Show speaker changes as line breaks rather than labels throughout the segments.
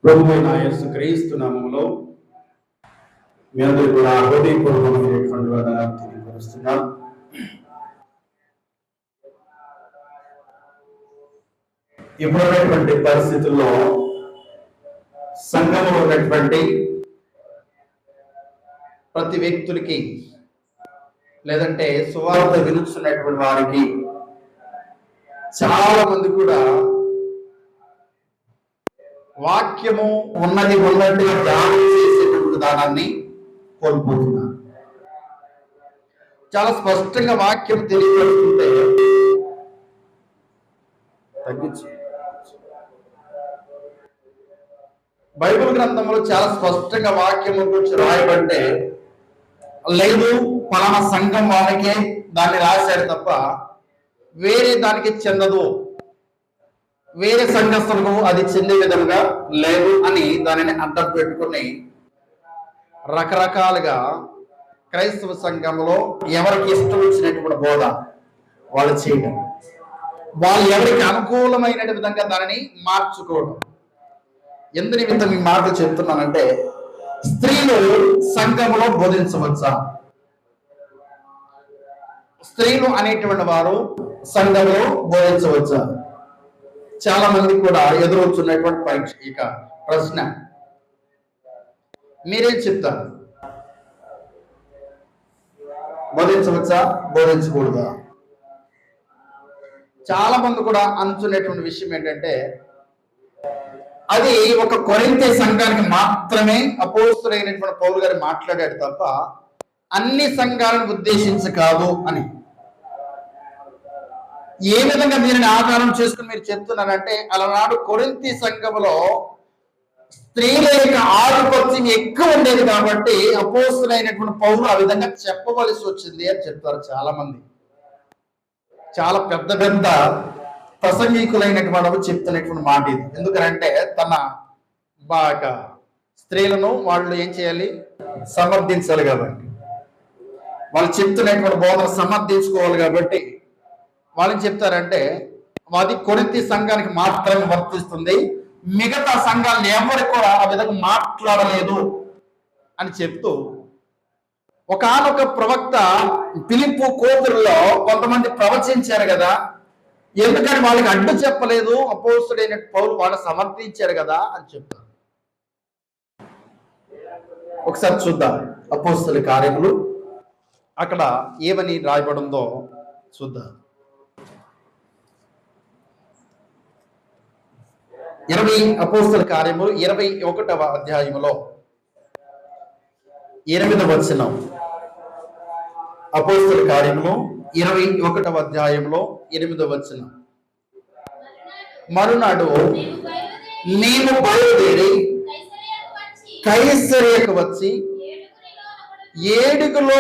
ప్రభువైన యేసుక్రీస్తు నామములో మీ అందరూ కూడా హృదయపూర్వకమైనటువంటి వందనాలు తెలియపరుస్తున్నాను. ఇప్పుడున్నటువంటి పరిస్థితుల్లో సంఘంలో ఉన్నటువంటి ప్రతి వ్యక్తులకి లేదంటే సువార్త వినుస్తున్నటువంటి వారికి చాలా మంది కూడా వాక్యము ఉన్నట్టుగా ధ్యానం చేసేటువంటి దానాన్ని కోల్పోతున్నారు. చాలా స్పష్టంగా వాక్యం తెలియపరుస్తుంటే తగ్గించు. బైబిల్ గ్రంథంలో చాలా స్పష్టంగా వాక్యం గురించి రాయబట్టే లేదు పలానా సంఘం వాళ్ళకే దాన్ని రాశాడు తప్ప వేరే దానికి చెందదు, వేరే సంఘస్థులకు అది చెందే విధంగా లేదు అని దానిని అడ్డం పెట్టుకుని రకరకాలుగా క్రైస్తవ సంఘంలో ఎవరికి ఇష్టం వచ్చినటువంటి బోధ వాళ్ళు చేయడం, వాళ్ళు ఎవరికి అనుకూలమైన విధంగా దానిని మార్చుకోవడం. ఎందు నిమిత్తం ఈ మాటలు చెప్తున్నానంటే, స్త్రీలు సంఘంలో బోధించవచ్చా? స్త్రీలు అనేటువంటి వారు సంఘంలో బోధించవచ్చా? చాలా మంది కూడా ఎదురవుతున్నటువంటి పరీక్ష ఇక ప్రశ్న, మీరేం చెప్తారు? బోధించవచ్చా, బోధించకూడదా? చాలా మంది కూడా అనుకునేటువంటి విషయం ఏంటంటే, అది ఒక కొరింథీ సంఘానికి మాత్రమే అపోస్తలుడైనటువంటి పౌలు గారు మాట్లాడాడు తప్ప అన్ని సంఘాలను ఉద్దేశించి కాదు అని. ఏ విధంగా దీనిని ఆధారం చేసుకుని మీరు చెప్తున్నారంటే, అలనాడు కొరింథీ సంఘములో స్త్రీల యొక్క ఆధిపత్యం ఎక్కువ ఉండేది కాబట్టి అపోస్తలుడైనటువంటి పౌలు ఆ విధంగా చెప్పవలసి వచ్చింది అని చెప్తారు చాలా మంది. చాలా పెద్ద పెద్ద ప్రసంగికులైనటువంటి చెప్తున్నటువంటి మాట ఇది. ఎందుకంటే తన బాగా స్త్రీలను వాళ్ళు ఏం చేయాలి, సమర్థించాలి కాబట్టి, వాళ్ళు చెప్తున్నటువంటి బోధన సమర్థించుకోవాలి కాబట్టి వాళ్ళని చెప్తారంటే అది కొరింథీ సంఘానికి మాత్రమే వర్తిస్తుంది, మిగతా సంఘాలను ఎవరికి కూడా ఆ విధంగా మాట్లాడలేదు అని చెప్తూ, ఒకానొక ప్రవక్త ఫిలిప్పు కోతుల్లో కొంతమంది ప్రవచించారు కదా, ఎందుకని వాళ్ళకి అడ్డు చెప్పలేదు అపోస్తలుడైన పౌలు, వాళ్ళు సమర్థించారు కదా అని చెప్తారు. ఒకసారి చూద్దాం అపోస్తల కార్యములు అక్కడ ఏమని రాయబడిందో చూద్దాం. 20 అపోస్తల కార్యములు 21వ అధ్యాయములో 8వ వచనం. అపోస్తల కార్యములు 21వ అధ్యాయంలో 8వ వచనం. మరునాడు మేము బయలుదేరి కైసరియకు వచ్చి ఏడుగురిలో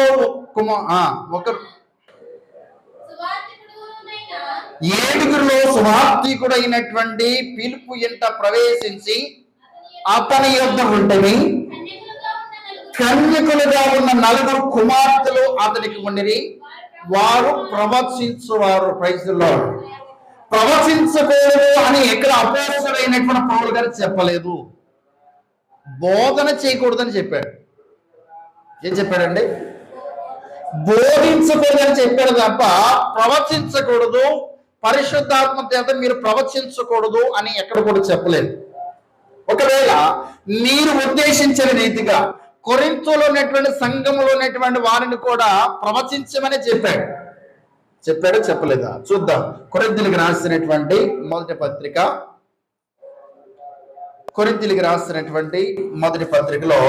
సువార్తికుడు అయినటువంటి ఫిలిప్పు ఇంట ప్రవేశించి అతని యొద్ద ఉంటని కన్యకులుగా ఉన్న 4 కుమార్తెలు అతనికి ఉండిరి, వారు ప్రవచించువారు. ప్రైజ్లో ప్రవచించకూడదు అని ఎక్కడ అపోస్తలుడైనటువంటి పౌలు గారు చెప్పలేదు, బోధన చేయకూడదని చెప్పాడు. ఏం చెప్పాడండి? బోధించకూడదని చెప్పాడు తప్ప ప్రవచించకూడదు, పరిశుద్ధాత్మ చేత మీరు ప్రవచించకూడదు అని ఎక్కడ కూడా చెప్పలేదు. ఒకవేళ మీరు ఉద్దేశించిన రీతిగా కొరింథీలో ఉన్నటువంటి సంఘంలో ఉన్నటువంటి వారిని కూడా ప్రవచించమని చెప్పాడు చెప్పలేదా? చూద్దాం. కొరింథీయులకు రాసినటువంటి మొదటి పత్రిక, కొరింథీయులకు రాసినటువంటి మొదటి పత్రికలో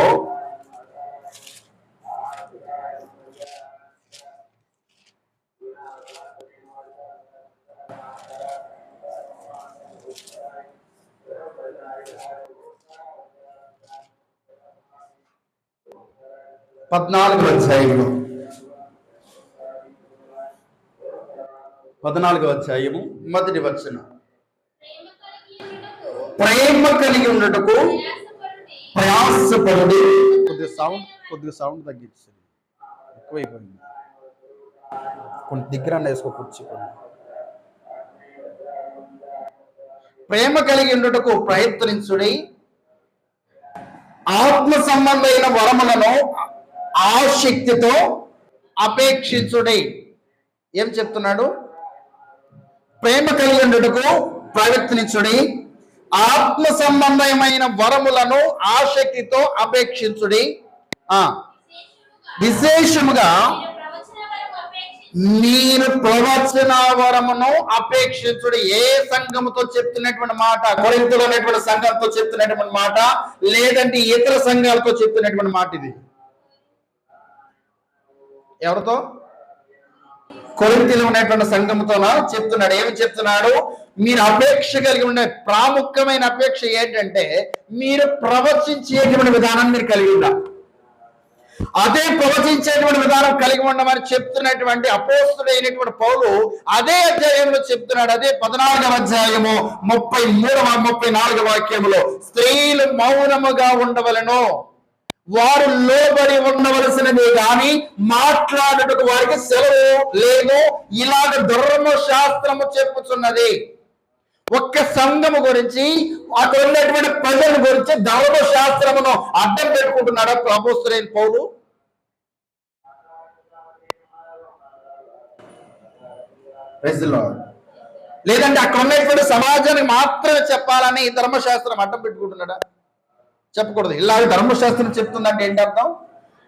14వ అధ్యాయము 14వ అధ్యాయము మొదటి వచనం. ప్రేమ కలిగి ఉండటకు ప్రయాసపడుడి. కొద్దిగా సౌండ్ తగ్గించండి, ఎక్కువైపోయింది. కొన్ని దగ్గర వేసుకో కూర్చో. ప్రేమ కలిగి ఉండటకు ప్రయత్నించుడి, ఆత్మ సంబంధమైన వరములను ఆసక్తితో అపేక్షించుడి. ఏం చెప్తున్నాడు? ప్రేమ కలిగి ఉండుటకు ప్రయత్నించుడి, ఆత్మ సంబంధమైన వరములను ఆసక్తితో అపేక్షించుడి. విశేషముగా మీరు ప్రవచన వరమును అపేక్షించుడు. ఏ సంఘముతో చెప్తున్నటువంటి మాట? కొరింథీలో ఉన్నటువంటి సంఘంతో చెప్తున్నటువంటి మాట, లేదంటే ఇతర సంఘాలతో చెప్తున్నటువంటి మాట? ఇది ఎవరితో? కొరింథీలో ఉన్నటువంటి సంఘంతోన చెప్తున్నాడు. ఏమి చెప్తున్నాడు? మీరు అపేక్ష కలిగి ఉండే ప్రాముఖ్యమైన అపేక్ష ఏంటంటే మీరు ప్రవచించేటువంటి విధానాన్ని మీరు కలిగి ఉండాలి. అదే ప్రవచించేటువంటి విధానం కలిగి ఉండమని చెప్తున్నటువంటి అపోస్తుడైనటువంటి పౌలు అదే అధ్యాయంలో చెప్తున్నాడు. అదే 14వ అధ్యాయము 33-34 వాక్యములో, స్త్రీలు మౌనముగా ఉండవలెను, వారు లోబడి ఉండవలసినది కానీ మాట్లాడుటకు వారికి సెలవు లేదు, ఇలాగ ధర్మశాస్త్రము చెప్పుచున్నది. ఒక్క సంఘము గురించి, అక్కడ ఉన్నటువంటి ప్రజల గురించి ధర్మశాస్త్రమును అడ్డం పెట్టుకుంటున్నాడు అపోస్తులైన పౌలు. లేదంటే అక్కడ ఉన్నటువంటి సమాజానికి మాత్రమే చెప్పాలని ధర్మశాస్త్రం అడ్డం పెట్టుకుంటున్నాడా? చెప్పకూడదు. ఇలాగ ధర్మశాస్త్రం చెప్తుందంటే ఏంటి అర్థం?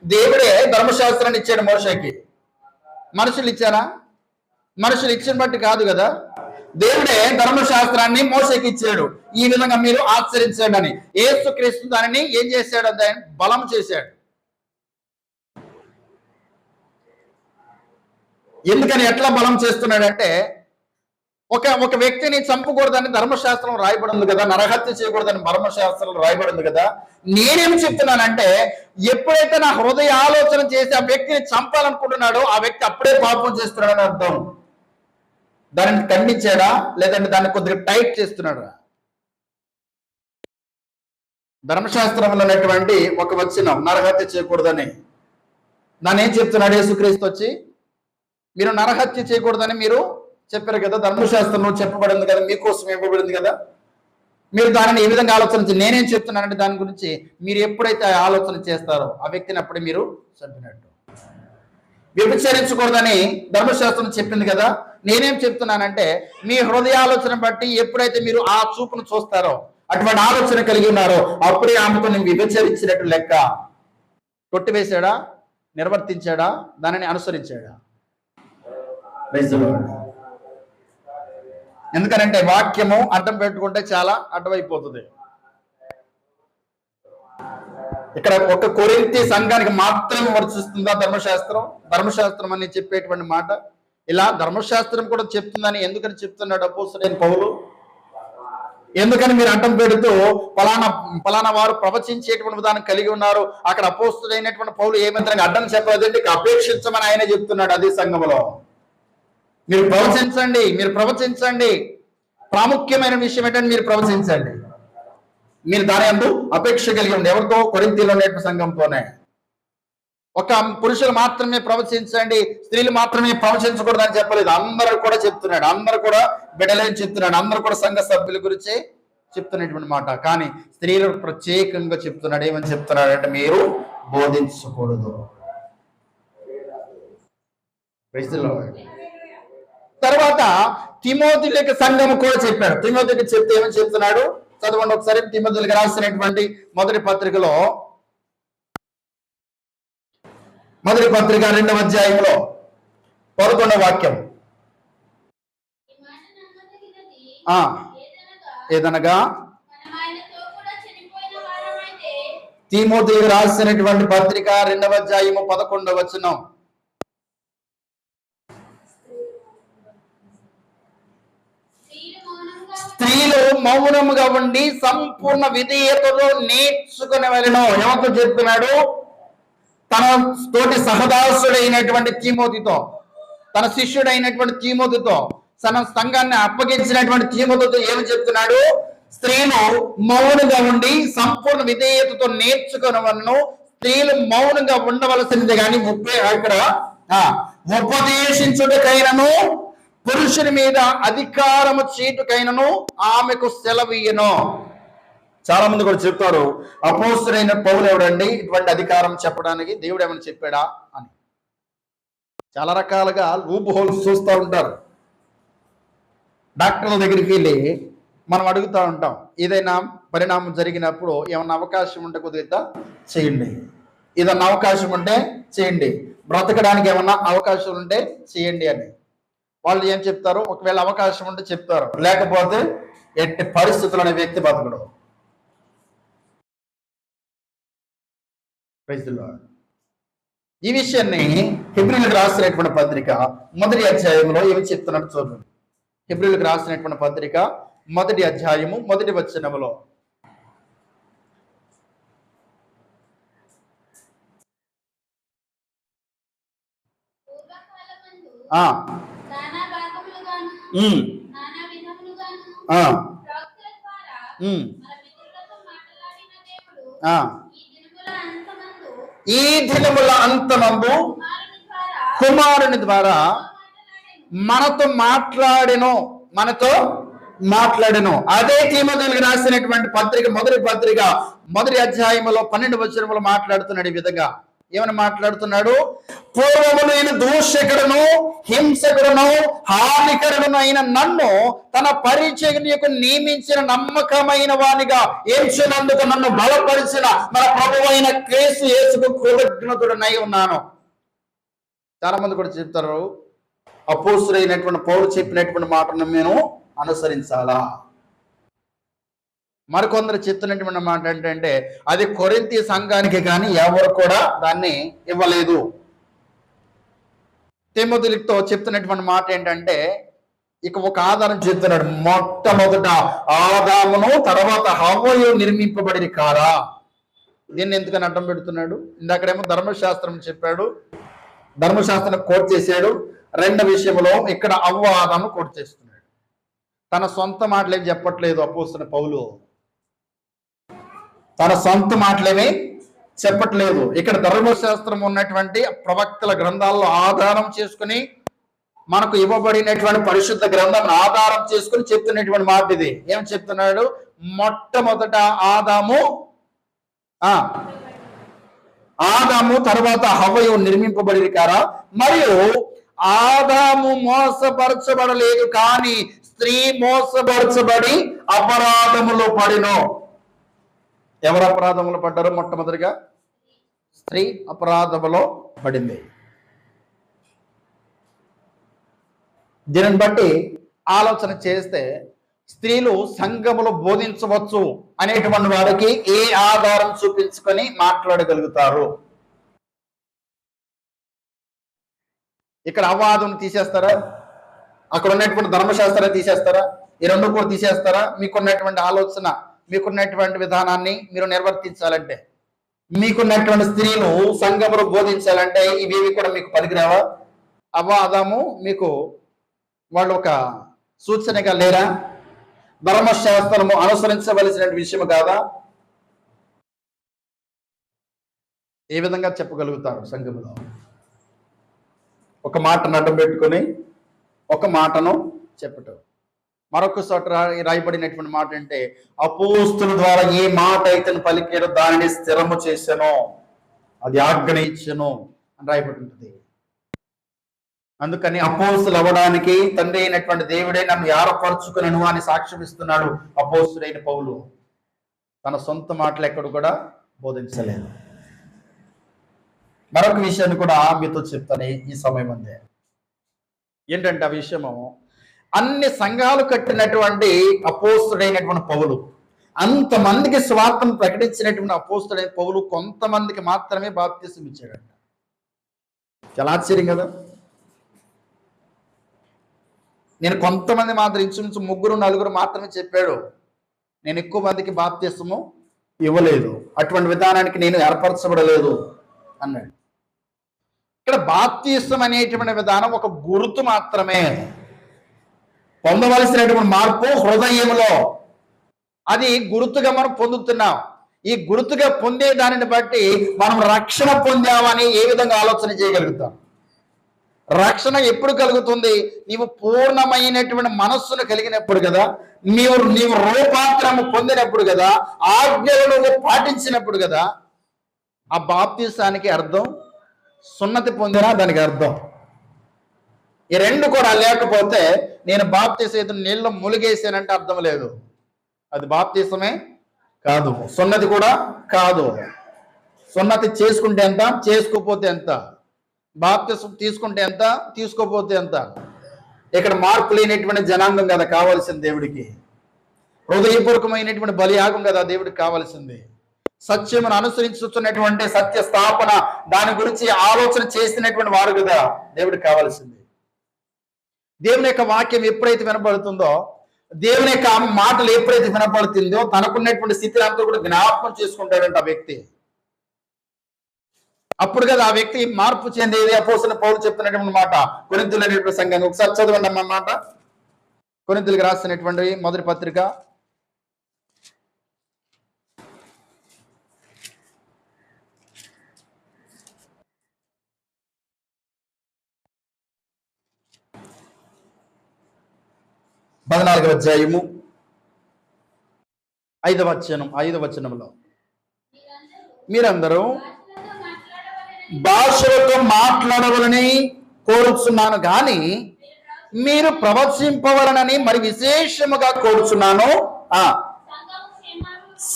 దేవుడే ధర్మశాస్త్రాన్ని ఇచ్చాడు మోషేకి. మనుషులు ఇచ్చారా? మనుషులు ఇచ్చిన బట్టి కాదు కదా. దేవుడే ధర్మశాస్త్రాన్ని మోషేకి ఇచ్చాడు, ఈ విధంగా మీరు ఆచరించండి అని. యేసుక్రీస్తు దానిని ఏం చేశాడు? దాన్ని బలం చేశాడు. ఎందుకని ఎట్లా బలం చేస్తున్నాడంటే, ఒక వ్యక్తిని చంపకూడదని ధర్మశాస్త్రం రాయబడింది కదా, నరహత్య చేయకూడదని ధర్మశాస్త్రం రాయబడింది కదా. నేనేం చెప్తున్నానంటే, ఎప్పుడైతే నా హృదయ ఆలోచన చేసి ఆ వ్యక్తిని చంపాలనుకుంటున్నాడో ఆ వ్యక్తి అప్పుడే పాపం చేస్తున్నాడని అర్థం. దానిని ఖండించాడా, లేదంటే దాన్ని కొద్దిగా టైట్ చేస్తున్నాడా? ధర్మశాస్త్రంలో ఉన్నటువంటి ఒక వచనం, నరహత్య చేయకూడదని, దాన్ని ఏం చెప్తున్నాడు యేసుక్రీస్తు వచ్చి? మీరు నరహత్య చేయకూడదని మీరు చెప్పారు కదా, ధర్మశాస్త్రంలో చెప్పబడింది కదా, మీకోసం ఇవ్వబడింది కదా. మీరు దానిని ఏ విధంగా ఆలోచన? నేనేం చెప్తున్నానంటే దాని గురించి మీరు ఎప్పుడైతే ఆలోచన చేస్తారో ఆ వ్యక్తిని అప్పుడే మీరు చంపినట్టు. వ్యభిచరించకూడదని ధర్మశాస్త్రం చెప్పింది కదా. నేనేం చెప్తున్నానంటే మీ హృదయాలోచన బట్టి ఎప్పుడైతే మీరు ఆ చూపును చూస్తారో, అటువంటి ఆలోచన కలిగి ఉన్నారో, అప్పుడే ఆమెతో నేను వ్యభిచరించినట్టు లెక్క. కొట్టివేశాడా? నిర్వర్తించాడా? దానిని అనుసరించాడా? ఎందుకనంటే వాక్యము అడ్డం పెట్టుకుంటే చాలా అడ్డమైపోతుంది. ఇక్కడ ఒక కొరింథీ సంఘానికి మాత్రమే వర్తిస్తుందా ధర్మశాస్త్రం? ధర్మశాస్త్రం అని చెప్పేటువంటి మాట ఇలా ధర్మశాస్త్రం కూడా చెప్తుందని ఎందుకని చెప్తున్నాడు అపోస్తలుడైన పౌలు? ఎందుకని మీరు అడ్డం పెడుతూ ఫలానా వారు ప్రవచించేటువంటి విధానం కలిగి ఉన్నారు, అక్కడ అపోస్తలుడైనటువంటి పౌలు ఏమంటే అడ్డం చెప్పలేదండి, అపేక్షించమని ఆయన చెప్తున్నాడు. అదే సంఘంలో మీరు ప్రవచించండి, మీరు ప్రవచించండి. ప్రాముఖ్యమైన విషయం ఏంటంటే మీరు ప్రవచించండి. మీరు దాని అందు అపేక్ష కలిగి ఉండి. ఎవరితో? కొరింథీలో ఉన్నటువంటి సంఘంతోనే. ఒక పురుషులు మాత్రమే ప్రవచించండి, స్త్రీలు మాత్రమే ప్రవచించకూడదని చెప్పలేదు. అందరూ కూడా చెప్తున్నాడు, అందరూ కూడా బిడ్డలని చెప్తున్నాడు, అందరూ కూడా సంఘ సభ్యుల గురించి చెప్తున్నటువంటి మాట. కానీ స్త్రీలకు ప్రత్యేకంగా చెప్తున్నాడు. ఏమని చెప్తున్నాడు అంటే మీరు బోధించకూడదు. తర్వాత తిమోతికి సంఘము కూడా చెప్పాడు. తిమోతికి చెప్తే ఏమని చెప్తున్నాడు? చదవండి ఒకసారి. తిమోతికి రాసినటువంటి మొదటి పత్రికలో, మొదటి పత్రిక 2వ అధ్యాయంలో 11వ వాక్యం. ఏదనగా తిమోతికి రాసినటువంటి పత్రిక 2వ అధ్యాయము 11వ వచనం. స్త్రీలు మౌనముగా ఉండి సంపూర్ణ విధేయతలో నేర్చుకునే వెళ్ళను. ఎవరితో చెప్తున్నాడు? తన తోటి సహదాసుడైనటువంటి తిమోతితో, తన శిష్యుడైనటువంటి తిమోతితో, తన సంఘాన్ని అప్పగించినటువంటి తిమోతితో ఏమి చెప్తున్నాడు? స్త్రీలు మౌనంగా ఉండి సంపూర్ణ విధేయతతో నేర్చుకునే వాళ్ళను. స్త్రీలు మౌనంగా ఉండవలసింది కానీ ఇక్కడ ఉపదేశించుటకైనను పురుషుని మీద అధికారము చీటుకైనను ఆమెకు సెలవీయను. చాలా మంది కూడా చెప్తారు, అపోస్తుడైన పౌలు ఎవడండి ఇటువంటి అధికారం చెప్పడానికి, దేవుడు ఏమైనా చెప్పాడా అని. చాలా రకాలుగా లూప్ హోల్స్ చూస్తూ ఉంటారు. డాక్టర్ల దగ్గరికి వెళ్ళి మనం అడుగుతూ ఉంటాం, ఏదైనా పరిణామం జరిగినప్పుడు ఏమన్నా అవకాశం ఉంటే కొద్దిగా చేయండి, ఏదన్నా అవకాశం ఉంటే చేయండి, బ్రతకడానికి ఏమన్నా అవకాశం ఉంటే చేయండి అని. వాళ్ళు ఏం చెప్తారు, ఒకవేళ అవకాశం ఉంటే చెప్తారు, లేకపోతే ఎట్టి పరిస్థితులు అనే వ్యక్తి బతకడు. ఈ విషయాన్ని హెబ్రీయులకు రాసినటువంటి పత్రిక 1వ అధ్యాయంలో ఏమి చెప్తున్నట్టు చూడండి. హెబ్రీయులకు రాసినటువంటి పత్రిక 1వ అధ్యాయము 1వ వచనములో, ఈ దినముల అంతమందు కుమారుని ద్వారా మనతో మాట్లాడెను. అదే తీమోతేయులకు రాసినటువంటి పత్రిక 1వ పత్రిక 1వ అధ్యాయంలో 12వ వచనములో మాట్లాడుతున్నాడు. ఈ విధంగా ఏమని మాట్లాడుతున్నాడు, పూర్వము నేను దూషకుడును, హింసకుడును, హానికరుడును అయిన నన్ను తన పరిచర్యకు నియమించిన నమ్మకమైన వానిగా ఎంచినందుకు నన్ను బలపరిచిన మన ప్రభువైన క్రీస్తు యేసుకు కృతజ్ఞతుడనై ఉన్నాను. చాలా మంది కూడా చెప్తారు, అపోస్తుడైనటువంటి పౌలు చెప్పినటువంటి మాటను మేము అనుసరించాలా. మరికొందరు చెప్తున్నటువంటి మాట ఏంటంటే, అది కొరింథీ సంఘానికి కానీ ఎవరు కూడా దాన్ని ఇవ్వలేదు. తిమోతితో చెప్తున్నటువంటి మాట ఏంటంటే, ఇక ఒక ఆధారం చెప్తున్నాడు, మొట్టమొదట ఆదామును తర్వాత హవ్వయు నిర్మింపబడి కారా. దీన్ని ఎందుకని అడ్డం పెడుతున్నాడు? ఇందాకడేమో ధర్మశాస్త్రం చెప్పాడు, ధర్మశాస్త్రం కోట్ చేశాడు. రెండో విషయంలో ఇక్కడ అవ్వ ఆదాము కోట్ చేస్తున్నాడు. తన సొంత మాటలేం చెప్పట్లేదు అపోస్తలుడైన పౌలు, తన సొంత మాటలేమీ చెప్పట్లేదు. ఇక్కడ ధర్మశాస్త్రం ఉన్నటువంటి ప్రవక్తల గ్రంథాల్లో ఆధారం చేసుకుని, మనకు ఇవ్వబడినటువంటి పరిశుద్ధ గ్రంథం ఆధారం చేసుకుని చెప్తున్నటువంటి మాట ఇది. ఏం చెప్తున్నాడు? మొట్టమొదట ఆదాము తర్వాత హవ్వయు నిర్మింపబడి కారా, మరియు ఆదాము మోసపరచబడలేదు, కానీ స్త్రీ మోసపరచబడి అపరాధములో పడినో. ఎవరు అపరాధములు పడ్డారు? మొట్టమొదటిగా స్త్రీ అపరాధములో పడింది. దీనిని బట్టి ఆలోచన చేస్తే స్త్రీలు సంఘములో బోధించవచ్చు అనేటువంటి వారికి ఏ ఆధారం చూపించుకొని మాట్లాడగలుగుతారు? ఇక్కడ అవాదం తీసేస్తారా? అక్కడ ఉన్నటువంటి ధర్మశాస్త్రాన్ని తీసేస్తారా? ఈ రెండు కూడా తీసేస్తారా? మీకున్నటువంటి ఆలోచన, మీకున్నటువంటి విధానాన్ని మీరు నిర్వర్తించాలంటే, మీకున్నటువంటి స్త్రీలు సంఘములో బోధించాలంటే ఇవేవి కూడా మీకు పనికిరావా? అవాదము మీకు వాళ్ళు ఒక సూచనగా లేరా? ధర్మశాస్త్రము అనుసరించవలసిన విషయం కాదా? ఏ విధంగా చెప్పగలుగుతారు? సంఘములో ఒక మాటను అడ్డం పెట్టుకొని ఒక మాటను చెప్పటం. మరొక చోట రాయబడినటువంటి మాట అంటే, అపోస్తుల ద్వారా ఏ మాట అయితే పలికాడో దానిని స్థిరము చేశాను, అది ఆజ్ఞ ఇచ్చాను అని రాయబడి ఉంటుంది. అందుకని అపోస్తులు అవ్వడానికి తండ్రి అయినటువంటి దేవుడే నన్ను ఏర్పరచుకునను అని సాక్ష్యమిస్తున్నాడు అపోస్తుడైన పౌలు. తన సొంత మాటలు ఎక్కడ కూడా బోధించలేదు. మరొక విషయాన్ని కూడా మీతో చెప్తాను ఈ సమయం అందే. ఏంటంటే ఆ విషయము, అన్ని సంఘాలు కట్టినటువంటి అపోస్తుడైనటువంటి పౌలు, అంతమందికి స్వార్థం ప్రకటించినటువంటి అపోస్తుడైన పౌలు కొంతమందికి మాత్రమే బాప్తిసం ఇచ్చాడంట. చాలా ఆశ్చర్యం కదా. నేను కొంతమంది మాత్రం ఇంచుమించు 3-4 మాత్రమే చెప్పాడు, నేను ఎక్కువ మందికి బాప్తిసము ఇవ్వలేదు, అటువంటి విధానానికి నేను ఏర్పరచబడలేదు అన్నాడు. ఇక్కడ బాప్తిసం అనేటువంటి విధానం ఒక గుర్తు మాత్రమే. పొందవలసినటువంటి మార్పు హృదయంలో, అది గుర్తుగా మనం పొందుతున్నాం. ఈ గుర్తుగా పొందే దానిని బట్టి మనం రక్షణ పొందామని ఏ విధంగా ఆలోచన చేయగలుగుతాం? రక్షణ ఎప్పుడు కలుగుతుంది? నీవు పూర్ణమైనటువంటి మనస్సును కలిగినప్పుడు కదా. నీవు రూపాంతరము పొందినప్పుడు కదా, ఆజ్ఞలను నువ్వు పాటించినప్పుడు కదా ఆ బాప్తీసానికి అర్థం. సున్నతి పొందినా దానికి అర్థం. ఈ రెండు కూడా లేకపోతే నేను బాప్తీసం నీళ్ళలో ములిగేసానంటే అర్థం లేదు. అది బాప్తీసమే కాదు, సున్నతి కూడా కాదు. సున్నతి చేసుకుంటే ఎంత, చేసుకోపోతే ఎంత. బాప్తీసం తీసుకుంటే ఎంత, తీసుకోపోతే ఎంత. ఇక్కడ మార్పు లేనటువంటి జనాంగం కదా కావాల్సింది దేవుడికి. హృదయపూర్వకమైనటువంటి బలియాగం కదా దేవుడికి కావాల్సింది. సత్యమును అనుసరించుతున్నటువంటి సత్య స్థాపన, దాని గురించి ఆలోచన చేసినటువంటి వారు కదా దేవుడికి కావాల్సింది. దేవుని యొక్క వాక్యం ఎప్పుడైతే వినపడుతుందో, దేవుని యొక్క మాటలు ఎప్పుడైతే వినపడుతుందో, తనకున్నటువంటి స్థితిని అంతా కూడా జ్ఞాపకం చేసుకుంటాడంట ఆ వ్యక్తి. అప్పుడు కదా ఆ వ్యక్తి మార్పు చెందేది. అపోస్తలుడైన పౌలు చెప్తున్నటువంటి మాట కొరింథీయులైనటువంటి సంఘానికి ఒకసారి చదవండి అన్నమాట. కొరింథీయులకు రాసినటువంటి మొదటి పత్రిక 14వ అధ్యాయము 5వ వచనంలో మీరందరూ భాషలతో మాట్లాడవలని కోరుచున్నాను గాని మీరు ప్రవచింపవలనని మరి విశేషముగా కోరుచున్నాను.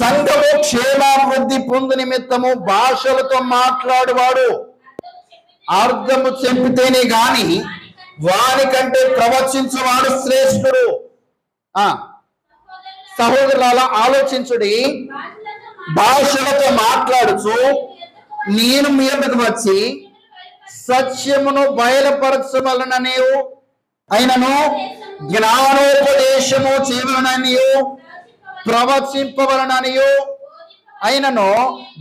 సంఘము క్షేమాభివృద్ధి పొందు నిమిత్తము భాషలతో మాట్లాడువాడు అర్థము చెప్పితేనే గాని వానికంటే ప్రవచించువాడు శ్రేష్ఠుడు. సహోదరులారా ఆలోచించుడి. భాషలతో మాట్లాడుచు నేను మీ యొద్దకు వచ్చి సత్యమును బయలుపరచవలననియు అయినను జ్ఞానోపదేశము చేయవలననియు ప్రవచింపవలననియు అయినను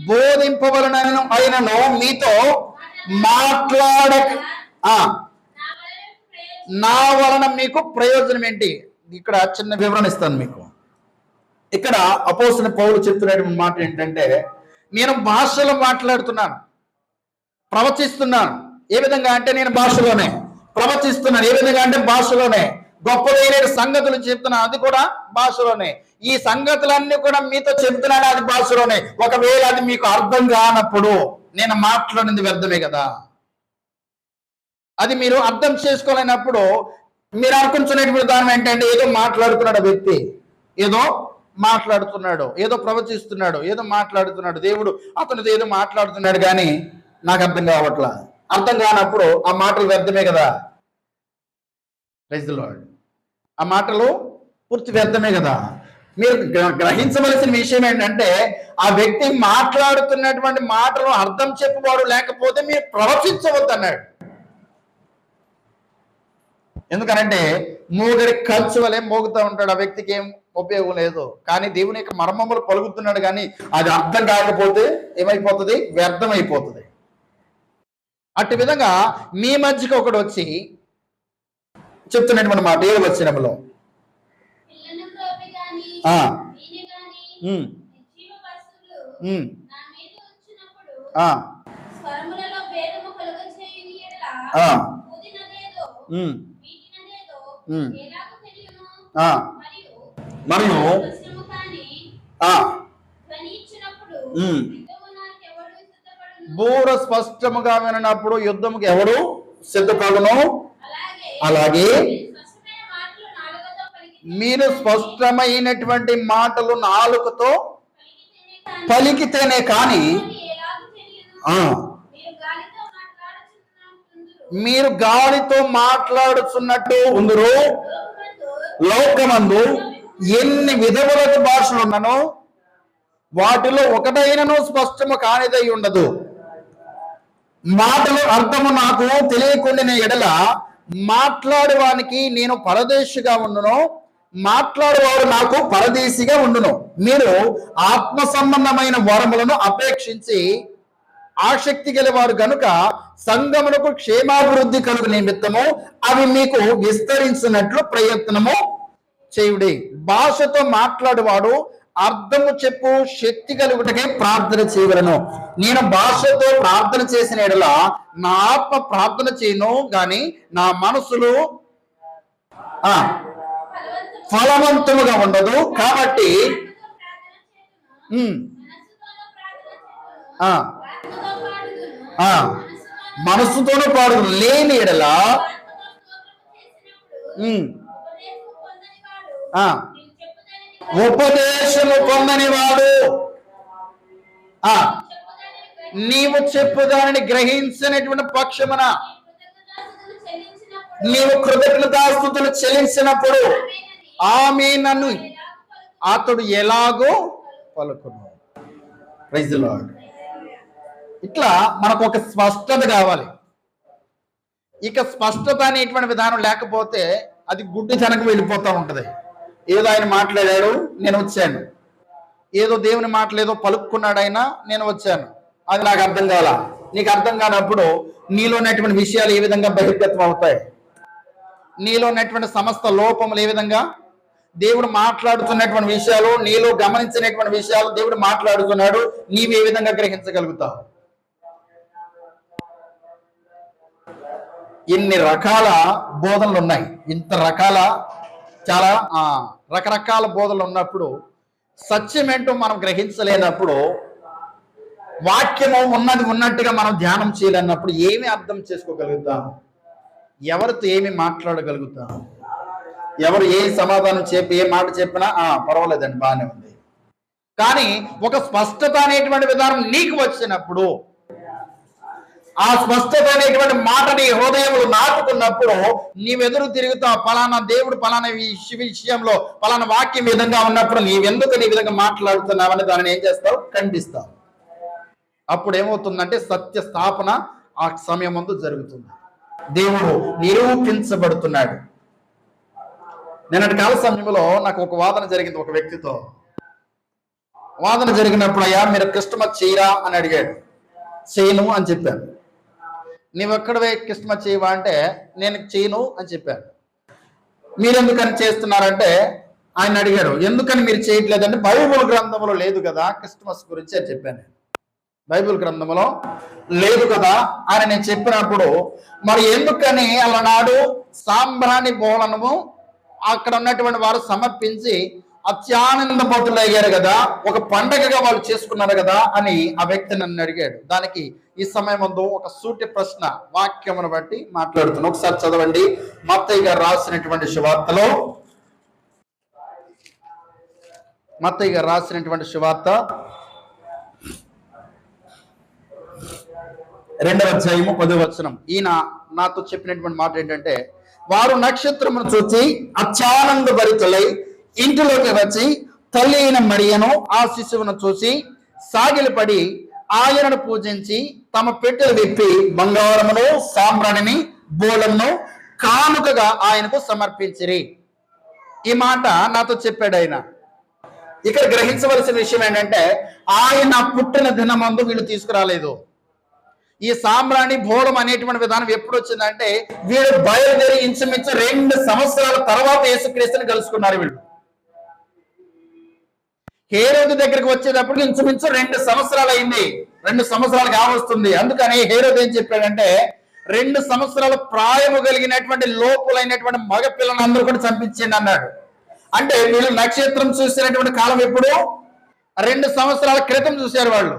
బోధింపవలనను అయినను మీతో మాట్లాడ నా వలన మీకు ప్రయోజనం ఏంటి? ఇక్కడ చిన్న వివరణ ఇస్తాను మీకు. ఇక్కడ అపోస్తలుడైన పౌలు చెప్తున్నటువంటి మాట ఏంటంటే, నేను భాషలో మాట్లాడుతున్నాను, ప్రవచిస్తున్నాను. ఏ విధంగా అంటే నేను భాషలోనే ప్రవచిస్తున్నాను. ఏ విధంగా అంటే భాషలోనే గొప్పదైన సంగతులు చెప్తున్నాను, అది కూడా భాషలోనే. ఈ సంగతులన్నీ కూడా మీతో చెప్తున్నాను, అది భాషలోనే. ఒకవేళ అది మీకు అర్థం కానప్పుడు నేను మాట్లాడింది వ్యర్థమే కదా. అది మీరు అర్థం చేసుకోలేనప్పుడు మీరు అనుకుంటున్నటువంటి దాని ఏంటంటే ఏదో మాట్లాడుతున్నాడు వ్యక్తి, ఏదో మాట్లాడుతున్నాడు, ఏదో ప్రవచిస్తున్నాడు, ఏదో మాట్లాడుతున్నాడు, దేవుడు అతనితో ఏదో మాట్లాడుతున్నాడు, కానీ నాకు అర్థం కావట్లా. అర్థం కానప్పుడు ఆ మాటలు వ్యర్థమే కదా. Praise the Lord. ఆ మాటలు పూర్తి వ్యర్థమే కదా. మీరు గ్రహించవలసిన విషయం ఏంటంటే, ఆ వ్యక్తి మాట్లాడుతున్నటువంటి మాటలు అర్థం చెప్పువాడు లేకపోతే మీరు ప్రవచించవద్దు అన్నాడు. ఎందుకనంటే మూగరి ఖర్చు వలె మోగుతూ ఉంటాడు. ఆ వ్యక్తికి ఏం ఉపయోగం లేదు. కానీ దేవుని యొక్క మర్మములు పలుకుతున్నాడు, కానీ అది అర్థం కాకపోతే ఏమైపోతుంది? వ్యర్థం అయిపోతుంది. అట్టి విధంగా మీ మధ్యకి ఒకడు వచ్చి చెప్తున్నటువంటి మాట 7వ వచనంలో మరియు బూర స్పష్టముగా వినప్పుడు యుద్ధముకి ఎవడు సిద్ధపడును, అలాగే మీరు స్పష్టమైనటువంటి మాటలు నాలుకతో పలికితేనే కానీ మీరు గాలితో మాట్లాడుతున్నట్టు ఉందరు. లోకమందు ఎన్ని విధములకు భాషలు ఉన్ననో వాటిలో ఒకటైనను స్పష్టము కానిదై ఉండదు. మాటలు అర్థము నాకు తెలియకుండా ఎడల మాట్లాడేవానికి నేను పరదేశిగా ఉండును, మాట్లాడేవాడు నాకు పరదేశిగా ఉండును. మీరు ఆత్మ సంబంధమైన వరములను అపేక్షించి ఆసక్తి గలవారు గనుక సంఘమునకు క్షేమాభివృద్ధి కలుగు నిమిత్తము అవి మీకు విస్తరించినట్లు ప్రయత్నము చేయుడి. భాషతో మాట్లాడేవాడు అర్థము చెప్పు శక్తి కలుగుటకే ప్రార్థన చేయవలను. నేను భాషతో ప్రార్థన చేసిన ఎడల నా ఆత్మ ప్రార్థన చేయను, గాని నా మనసులో ఫలవంతముగా ఉండదు. కాబట్టి ఉమ్, ఆ, ఆ, మనస్సుతోనూ పాడు లేని ఎడల ఉపదేశము పొందని వాడు నీవు చెప్పు దానిని గ్రహించినటువంటి పక్షమున నీవు కృతజ్ఞతాస్తుతులు చెల్లించినప్పుడు ఆమె నన్ను అతడు ఎలాగో పలుకును. Praise the lord. ఇట్లా మనకు ఒక స్పష్టత కావాలి. ఇక స్పష్టత అనేటువంటి విధానం లేకపోతే అది గుడ్డి జనకు వెళ్ళిపోతూ ఉంటది. ఏదో ఆయన మాట్లాడాడు, నేను వచ్చాను. ఏదో దేవుని మాటలు ఏదో పలుక్కున్నాడు ఆయన, నేను వచ్చాను. అది నాకు అర్థం కాల. నీకు అర్థం కానప్పుడు నీలో ఉన్నటువంటి విషయాలు ఏ విధంగా బహిర్గతం అవుతాయి, నీలో ఉన్నటువంటి సమస్త లోపములు ఏ విధంగా, దేవుడు మాట్లాడుతున్నటువంటి విషయాలు, నీలో గమనించినటువంటి విషయాలు దేవుడు మాట్లాడుతున్నాడు, నీవు ఏ విధంగా గ్రహించగలుగుతావు? ఇన్ని రకాల బోధనలు ఉన్నాయి, ఇంత రకాల చాలా రకరకాల బోధనలు ఉన్నప్పుడు సత్యం ఏంటో మనం గ్రహించలేనప్పుడు, వాక్యము ఉన్నది ఉన్నట్టుగా మనం ధ్యానం చేయలేనప్పుడు ఏమి అర్థం చేసుకోగలుగుతాం? ఎవరితో ఏమి మాట్లాడగలుగుతాం? ఎవరు ఏ సమాధానం చెప్పి ఏ మాట చెప్పినా పర్వాలేదండి, బాగానే ఉంది. కానీ ఒక స్పష్టత అనేటువంటి విధానం నీకు వచ్చినప్పుడు, ఆ స్పష్టత అనేటువంటి మాటని హృదయంలో నాటుకున్నప్పుడు నీవెదురు తిరుగుతావు. పలానా దేవుడు పలానా విషయంలో పలానా వాక్యం విధంగా ఉన్నప్పుడు నీవెందుకు నీ విధంగా మాట్లాడుతున్నావని దానిని ఏం చేస్తావు? ఖండిస్తావు. అప్పుడు ఏమవుతుందంటే సత్య స్థాపన ఆ సమయం ముందు జరుగుతుంది. దేవుడు నిరూపించబడుతున్నాడు. నేనటి కాల సమయంలో నాకు ఒక వాదన జరిగింది ఒక వ్యక్తితో. వాదన జరిగినప్పుడు, అయ్యా మీరు క్రిస్టమస్ చేయరా అని అడిగాడు. చేయను అని చెప్పాను. నీవెక్కడవే క్రిస్టమస్ చేయవా అంటే నేను చేయను అని చెప్పాను. మీరెందుకని చేస్తున్నారంటే ఆయన అడిగాడు, ఎందుకని మీరు చేయట్లేదంటే బైబుల్ గ్రంథంలో లేదు కదా క్రిస్టమస్ గురించి అని చెప్పాను. బైబిల్ గ్రంథంలో లేదు కదా అని నేను చెప్పినప్పుడు, మరి ఎందుకని అలనాడు సాంబ్రాణి బోళనము అక్కడ ఉన్నటువంటి వారు సమర్పించి అత్యానంద భక్తులయ్యారు కదా, ఒక పండగగా వాళ్ళు చేసుకున్నారు కదా అని ఆ వ్యక్తి నన్ను అడిగాడు. దానికి ఈ సమయం ముందు ఒక సూటి ప్రశ్న వాక్యమును బట్టి మాట్లాడుతున్నాను. ఒకసారి చదవండి. మత్తయి గారు రాసినటువంటి సువార్తలో, మత్తయి గారు రాసినటువంటి సువార్త 2వ అధ్యాయము 10వ వచనం. ఈయన నాతో చెప్పినటువంటి మాట ఏంటంటే, వారు నక్షత్రమును చూసి అత్యానంద భరితులై ఇంటిలోకి వచ్చి తల్లి అయిన మరియను ఆ శిశువును చూసి సాగిలపడి ఆయనను పూజించి తమ పెట్టెలు విప్పి బంగారమును సాంబ్రాణిని బోళమును కానుకగా ఆయనకు సమర్పించిరి. ఈ మాట నాతో చెప్పాడు ఆయన. ఇక్కడ గ్రహించవలసిన విషయం ఏంటంటే, ఆయన పుట్టిన దినమందు వీళ్ళు తీసుకురాలేదు. ఈ సాంబ్రాణి బోళం అనేటువంటి విధానం ఎప్పుడు వచ్చిందంటే, వీళ్ళు బయలుదేరి ఇంచుమించు 2 సంవత్సరాల తర్వాత యేసుక్రీస్తుని కలుసుకున్నారు. వీళ్ళు హేరోదు దగ్గరికి వచ్చేటప్పటికి ఇంచుమించు 2 సంవత్సరాలు అయింది. 2 సంవత్సరాలు కావస్తుంది. అందుకని హేరోదు ఏం చెప్పాడంటే, 2 సంవత్సరాల ప్రాయము కలిగినటువంటి లోపులైనటువంటి మగ పిల్లలను అందరూ కూడా చంపించండి అన్నాడు. అంటే వీళ్ళు నక్షత్రం చూసినటువంటి కాలం ఎప్పుడు? 2 సంవత్సరాల క్రితం చూశారు వాళ్ళు.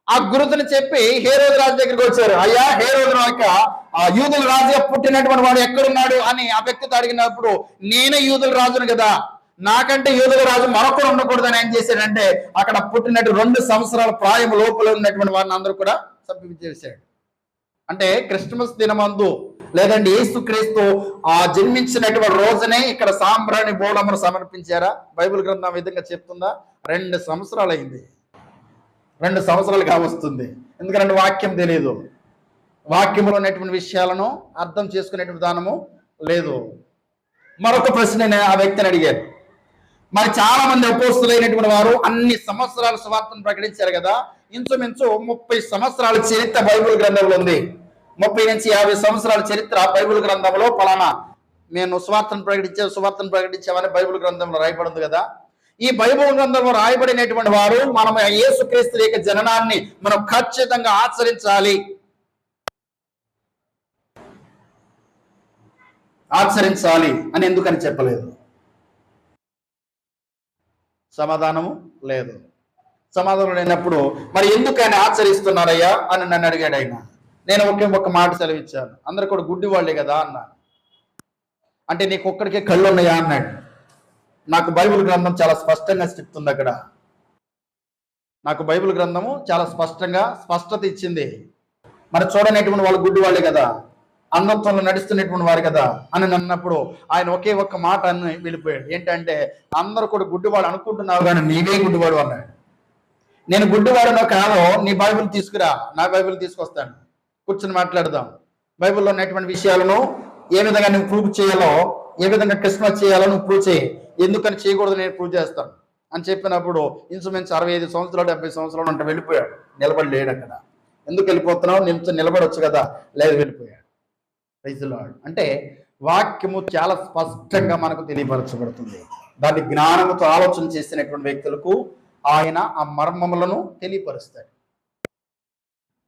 ఆ గురుతుని చెప్పి హేరోదు రాజు దగ్గరికి వచ్చారు. అయ్యా, హేరోదు యొక్క యూదుల రాజుగా పుట్టినటువంటి వాడు ఎక్కడున్నాడు అని ఆ వ్యక్తితో అడిగినప్పుడు, నేనే యూదుల రాజును కదా, నాకంటే యూదుల రాజు మరొకరు ఉండకూడదని ఏం చేశాడంటే, అక్కడ పుట్టినట్టు 2 సంవత్సరాల ప్రాయం లోపల ఉన్నటువంటి వారిని అందరూ కూడా చంపించేశాడు. అంటే క్రిస్టమస్ దినమందు లేదంటే యేసుక్రీస్తు జన్మించినటువంటి రోజునే ఇక్కడ సాంబ్రాణి బోళమును సమర్పించారా? బైబిల్ గ్రంథం విధంగా చెప్తుందా? 2 సంవత్సరాలు అయింది. 2 సంవత్సరాలు కావస్తుంది. ఎందుకంటే వాక్యం తెలియదు, వాక్యంలో ఉన్నటువంటి విషయాలను అర్థం చేసుకునే విధానము లేదు. మరొక ప్రశ్న ఆ వ్యక్తిని అడిగారు. మరి చాలా మంది అపోస్తులైనటువంటి వారు అన్ని సంవత్సరాల సువార్తను ప్రకటించారు కదా, ఇంచుమించు 30 సంవత్సరాల చరిత్ర బైబిల్ గ్రంథంలో ఉంది. 30 నుంచి 50 సంవత్సరాల చరిత్ర బైబిల్ గ్రంథంలో పలానా నేను సువార్తను ప్రకటించామని బైబిల్ గ్రంథంలో రాయబడింది కదా. ఈ బైబిల్ గ్రంథంలో రాయబడినటువంటి వారు మనం యేసుక్రీస్తు యొక్క జననాన్ని మనం ఖచ్చితంగా ఆచరించాలి అని ఎందుకని చెప్పలేదు? సమాధానము లేదు. సమాధానం లేనప్పుడు మరి ఎందుకు ఆయన ఆచరిస్తున్నారయ్యా అని నన్ను అడిగాడు ఆయన. నేను ఒక్క మాట సెలవిచ్చాను, అందరు కూడా గుడ్డి వాళ్ళే కదా అన్నాను. అంటే నీకు ఒక్కడికే కళ్ళు ఉన్నాయా అన్నాడు. నాకు బైబిల్ గ్రంథం చాలా స్పష్టంగా చెప్తుంది అక్కడ. నాకు బైబిల్ గ్రంథము చాలా స్పష్టత ఇచ్చింది. మరి చూడనేటువంటి వాళ్ళు గుడ్డి వాళ్ళే కదా, అంధత్వంలో నడుస్తున్నటువంటి వారు కదా అని అన్నప్పుడు ఆయన ఒక్క మాట అని వెళ్ళిపోయాడు. ఏంటంటే అందరూ కూడా గుడ్డివాడు అనుకుంటున్నావు కానీ నీవే గుడ్డివాడు అన్నాడు. నేను గుడ్డివాడునో కాదో నీ బైబిల్ తీసుకురా, నా బైబిల్ తీసుకొస్తాను, కూర్చొని మాట్లాడదాం. బైబిల్లో ఉన్నటువంటి విషయాలను ఏ విధంగా నువ్వు ప్రూవ్ చేయాలో, ఏ విధంగా క్రిస్మస్ చేయాలో నువ్వు ప్రూవ్ చేయి, ఎందుకని చేయకూడదు నేను ప్రూవ్ చేస్తాను అని చెప్పినప్పుడు ఇన్సుమెన్స్ 65 సంవత్సరాలు 70 సంవత్సరాలు అంటే వెళ్ళిపోయాడు. నిలబడి లేడు అక్కడ. ఎందుకు వెళ్ళిపోతున్నావు, నిలబడవచ్చు కదా, లేదు వెళ్ళిపోయాడు. Praise the Lord. అంటే వాక్యము చాలా స్పష్టంగా మనకు తెలియపరచబడుతుంది. దాన్ని జ్ఞానముతో ఆలోచన చేసినటువంటి వ్యక్తులకు ఆయన ఆ మర్మములను తెలియపరుస్తాడు.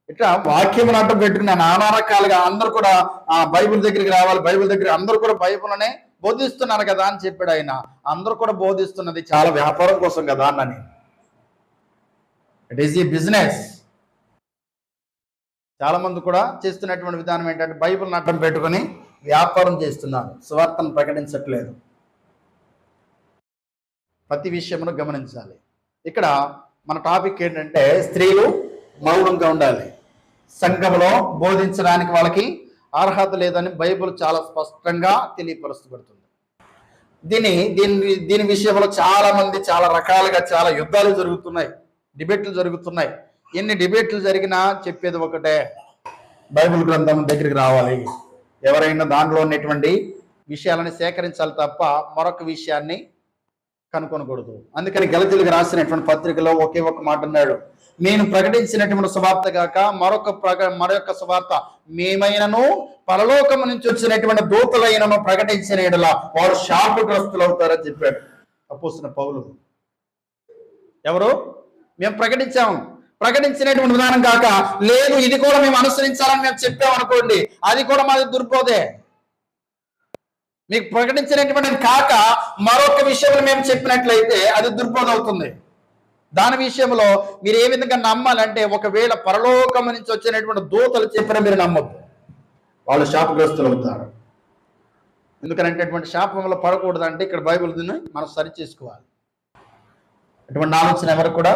ఇట్లా వాక్యమును అడ్డం పెట్టుకున్న నానా రకాలుగా అందరూ కూడా ఆ బైబిల్ దగ్గరికి రావాలి, బైబిల్ దగ్గర అందరూ కూడా బైబిల్నే బోధిస్తున్నారు కదా అని చెప్పాడు ఆయన. అందరూ కూడా బోధిస్తున్నది చాలా వ్యాపారం కోసం కదా అన్నని. ఇట్ ఈస్ ఈ బిజినెస్. చాలా మంది కూడా చేస్తున్నటువంటి విధానం ఏంటంటే బైబిల్ని అడ్డం పెట్టుకొని వ్యాపారం చేస్తున్నారు, సువార్తను ప్రకటించట్లేదు. ప్రతి విషయమును గమనించాలి. ఇక్కడ మన టాపిక్ ఏంటంటే స్త్రీలు మౌనంగా ఉండాలి, సంఘంలో బోధించడానికి వాళ్ళకి అర్హత లేదని బైబిల్ చాలా స్పష్టంగా తెలియపరుస్తబడుతుంది. దీని విషయంలో చాలా మంది చాలా రకాలుగా చాలా యుద్ధాలు జరుగుతున్నాయి, డిబేట్లు జరుగుతున్నాయి. ఎన్ని డిబేట్లు జరిగినా చెప్పేది ఒకటే, బైబిల్ గ్రంథం దగ్గరికి రావాలి, ఎవరైనా దాంట్లో ఉన్నటువంటి విషయాలని సేకరించాలి తప్ప మరొక విషయాన్ని కనుక్కొనకూడదు. అందుకని గలతీయులకు రాసినటువంటి పత్రికలో ఒక మాట అన్నాడు, నేను ప్రకటించినటువంటి సువార్త కాక మరొక సువార్త మేమైనను పరలోకము నుంచి వచ్చినటువంటి దూతలైనను ప్రకటించిన యెడల వారు శాపగ్రస్తులు అవుతారని చెప్పాడు అపోస్తలుడైన పౌలు. ఎవరు? మేము ప్రకటించినటువంటి విధానం కాక లేదు ఇది కూడా మేము అనుసరించాలని మేము చెప్పామనుకోండి, అది కూడా మాది దుర్బోధే. మీకు ప్రకటించినటువంటి కాక మరొక విషయంలో మేము చెప్పినట్లయితే అది దుర్బోధ అవుతుంది. దాని విషయంలో మీరు ఏ విధంగా నమ్మాలంటే ఒకవేళ పరలోకం నుంచి వచ్చినటువంటి దూతలు చెప్పిన మీరు నమ్మద్దు, వాళ్ళు శాపగ్రస్తులు అవుతారు. ఎందుకంటే అటువంటి శాపంలో పడకూడదంటే ఇక్కడ బైబిల్ దీన్ని మనం సరి చేసుకోవాలి. అటువంటి ఆలోచన ఎవరికి కూడా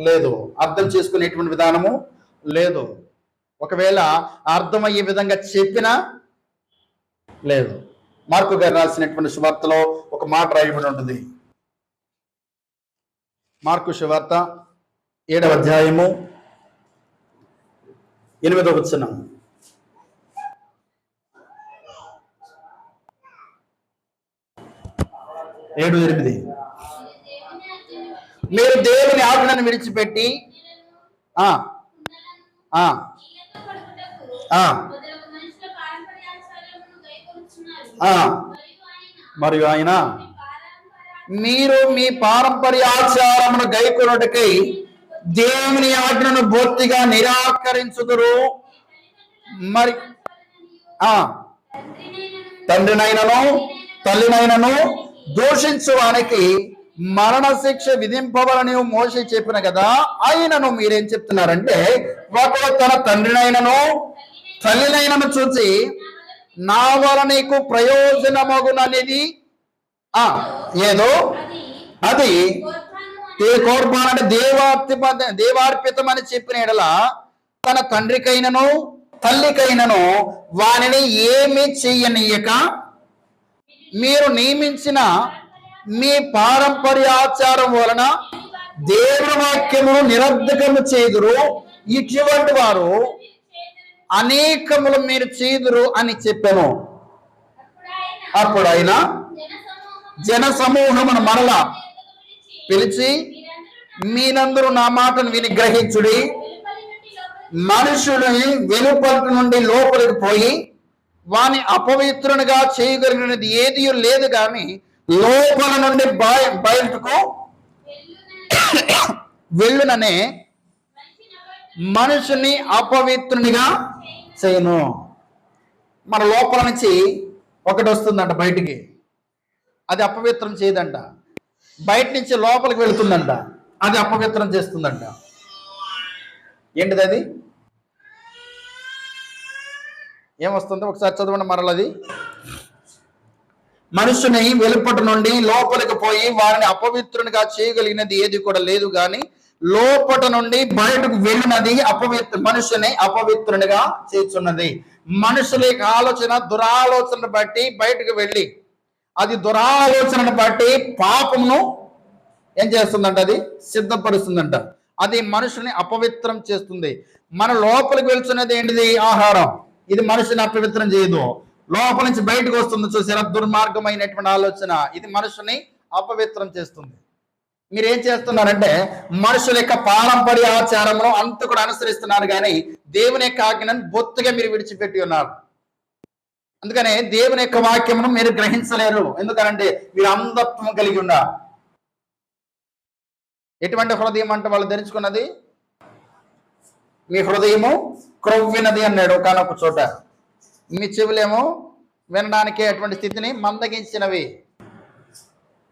లేదు, అర్థం చేసుకునేటువంటి విధానము లేదు. ఒకవేళ అర్థమయ్యే విధంగా చెప్పినా లేదు. మార్కు గారు రాసినటువంటి సువార్తలో ఒక మాట రాయబడి ఉంటుంది. మార్కు సువార్త 7వ అధ్యాయము 8వ వచనం. మీరు దేవుని ఆజ్ఞను విడిచిపెట్టి మరియు ఆయన మీరు మీ పారంపర్య ఆచారమును గైకొనుటకై దేవుని ఆజ్ఞను బొత్తిగా నిరాకరించుదురు. మరి తండ్రినైనను తల్లినైనను దూషించువానికి మరణ శిక్ష విధింపవలని మోషే చెప్పిన కదా, ఆయనను మీరేం చెప్తున్నారంటే ఒకడు తన తండ్రినైనను తల్లినైనను చూసి నా వల్ల నీకు ప్రయోజనమగుననేది ఏదో అది కోర్బాన్ అంటే దేవార్పితం అని చెప్పిన యెడల తన తండ్రికైనను తల్లికైనను వానిని ఏమి చెయ్యనీయక మీరు నియమించిన మీ పారంపర్యాచారం వలన దేవుని వాక్యమును నిరర్ధకము చేదురు, ఇటువంటి వారు అనేకములు మీరు చేదురు అని చెప్పాను. అప్పుడు ఆయన జన సమూహమును మరలా పిలిచి మీరందరూ నా మాటను విని గ్రహించుడి, మనుషుని వెలుపటి నుండి లోపలికి పోయి వాని అపవిత్రునిగా చేయగలిగినది ఏది లేదు కానీ లోపల నుండి బయటకు వెళ్ళుననే మనుషుని అపవిత్రునిగా చేయను. మన లోపల నుంచి ఒకటి వస్తుందంట బయటికి, అది అపవిత్రం చేయదంట. బయట నుంచి లోపలికి వెళుతుందంట, అది అపవిత్రం చేస్తుందంట. ఏంటిది అది? ఏమొస్తుంది ఒకసారి చదవండి మరలది. మనుషుని వెలుపటి నుండి లోపలికి పోయి వారిని అపవిత్రునిగా చేయగలిగినది ఏది కూడా లేదు, కానీ లోపట నుండి బయటకు వెళ్ళినది మనుషుని అపవిత్రునిగా చేస్తున్నది. మనుషుల యొక్క ఆలోచన దురాలోచనను బట్టి బయటకు వెళ్ళి అది దురాలోచనను బట్టి పాపమును ఏం చేస్తుందంట, అది సిద్ధపరుస్తుందంట. అది మనుషుని అపవిత్రం చేస్తుంది. మన లోపలికి వెళ్తున్నది ఏంటిది? ఆహారం. ఇది మనుషుని అపవిత్రం చేయదు. లోపల నుంచి బయటకు వస్తుంది చూసారా, దుర్మార్గమైనటువంటి ఆలోచన, ఇది మనుషుని అపవిత్రం చేస్తుంది. మీరేం చేస్తున్నారంటే మనుషుల యొక్క పారంపర్య ఆచారంలో అంత కూడా అనుసరిస్తున్నారు, కానీ దేవుని యొక్క ఆజ్ఞను బొత్తుగా మీరు విడిచిపెట్టి ఉన్నారు. అందుకనే దేవుని యొక్క వాక్యమును మీరు గ్రహించలేరు. ఎందుకనంటే మీరు అంధత్వం కలిగి ఉన్నారు. ఎటువంటి హృదయం అంటే వాళ్ళు ధరించుకున్నది? మీ హృదయము క్రొవ్వినది అన్నాడు కానొక చోట. మీ చెవులేమో వినడానికి అటువంటి స్థితిని మందగించినవి.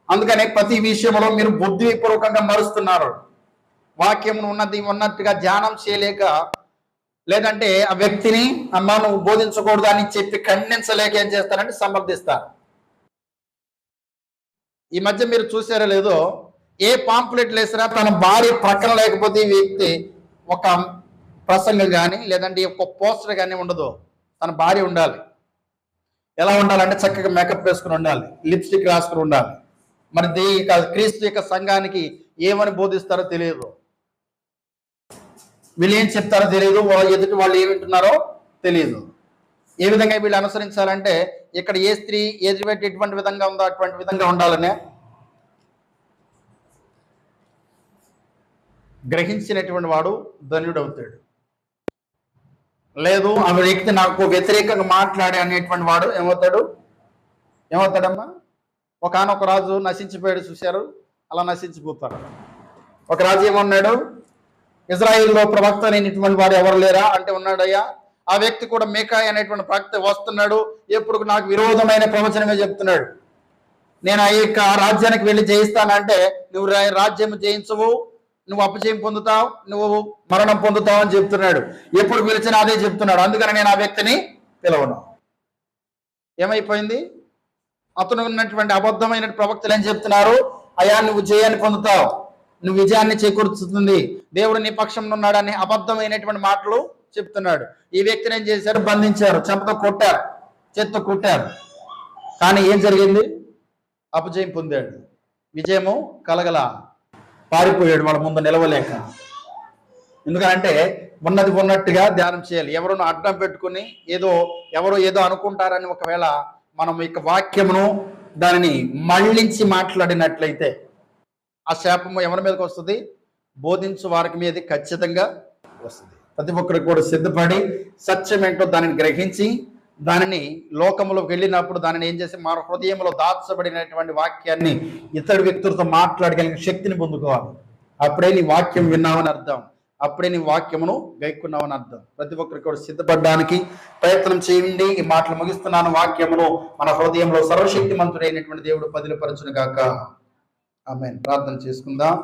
అందుకనే ప్రతి విషయంలో మీరు బుద్ధిపూర్వకంగా మరుస్తున్నారు. వాక్యమును ఉన్నట్టుగా ధ్యానం చేయలేక, లేదంటే ఆ వ్యక్తిని అమ్మా నువ్వు బోధించకూడదు అని చెప్పి ఖండించలేక ఏం చేస్తారంటే సమర్థిస్తారు. ఈ మధ్య మీరు చూసారో లేదో, ఏ పాంప్లెట్లు వేసినా తన భార్య ప్రక్కన లేకపోతే ఈ వ్యక్తి ఒక ప్రసంగం కానీ లేదంటే ఒక పోస్టర్ కానీ ఉండదు. తన భార్య ఉండాలి. ఎలా ఉండాలంటే చక్కగా మేకప్ వేసుకుని ఉండాలి, లిప్స్టిక్ రాసుకుని ఉండాలి. మరి క్రీస్తు యొక్క సంఘానికి ఏమని బోధిస్తారో తెలియదు, వీళ్ళు ఏం చెప్తారో తెలియదు, ఎదుటి వాళ్ళు ఏమి వింటున్నారో తెలియదు. ఏ విధంగా వీళ్ళు అనుసరించాలంటే ఇక్కడ ఏ స్త్రీ ఎదురుపెట్టి ఎటువంటి విధంగా ఉందో అటువంటి విధంగా ఉండాలనే గ్రహించినటువంటి వాడు ధన్యుడవుతాడు. లేదు ఆ వ్యక్తి నాకు వ్యతిరేకంగా మాట్లాడే అనేటువంటి వాడు ఏమవుతాడమ్మా? ఒకనొక రాజు నశించిపోయాడు, చూశారు, అలా నశించిపోతాడు. ఒక రాజు ఏమన్నాడు, ఇజ్రాయిల్లో ప్రవక్త అనేటువంటి వాడు ఎవరు లేరా అంటే ఉన్నాడయ్యా. ఆ వ్యక్తి కూడా మీకాయ అనేటువంటి ప్రవక్త వస్తున్నాడు, ఎప్పుడు నాకు విరోధమైన ప్రవచనమే చెప్తున్నాడు. నేను ఆ యొక్క రాజ్యానికి వెళ్ళి జయిస్తానంటే నువ్వు రాజ్యం జయించవు, నువ్వు అపజయం పొందుతావు, నువ్వు మరణం పొందుతావు అని చెప్తున్నాడు. ఎప్పుడు పిలిచినా అదే చెప్తున్నాడు. అందుకని నేను ఆ వ్యక్తిని పిలవను. ఏమైపోయింది? అతను ఉన్నటువంటి అబద్ధమైన ప్రవక్తలు ఏం చెప్తున్నారు? అయా నువ్వు జయాన్ని పొందుతావు, నువ్వు విజయాన్ని చేకూర్చుతుంది, దేవుడు నీ పక్షంలో ఉన్నాడని అబద్ధమైనటువంటి మాటలు చెప్తున్నాడు. ఈ వ్యక్తిని ఏం చేశారు? బంధించారు, చెంపతో కొట్టారు, చేత్తో కొట్టారు. కానీ ఏం జరిగింది? అపజయం పొందాడు, విజయము కలగల, పారిపోయాడు వాళ్ళ ముందు నిలవలేక. ఎందుకంటే ఉన్నది ఉన్నట్టుగా ధ్యానం చేయాలి. ఎవరినో అడ్డం పెట్టుకుని ఎవరో ఏదో అనుకుంటారని ఒకవేళ మనం ఇక వాక్యమును దానిని మళ్ళించి మాట్లాడినట్లయితే ఆ శాపము ఎవరి మీదకి వస్తుంది? బోధించు వారికి మీద ఖచ్చితంగా వస్తుంది. ప్రతి ఒక్కరికి కూడా సిద్ధపడి సత్యం ఏంటో దానిని గ్రహించి దానిని లోకములోకి వెళ్ళినప్పుడు దానిని ఏం చేసి మన హృదయంలో దాచబడినటువంటి వాక్యాన్ని ఇతర వ్యక్తులతో మాట్లాడగలిగిన శక్తిని పొందుకోవాలి. అప్పుడే నీ వాక్యం విన్నామని అర్థం, అప్పుడే నీ వాక్యమును గైక్కున్నామని అర్థం. ప్రతి ఒక్కరికి కూడా సిద్ధపడడానికి ప్రయత్నం చేయండి. ఈ మాటలు ముగిస్తున్నాను. వాక్యమును మన హృదయంలో సర్వశక్తిమంతుడైనటువంటి దేవుడు పదిలపరచును గాక. ఆమేన్. ప్రార్థన చేసుకుందాం.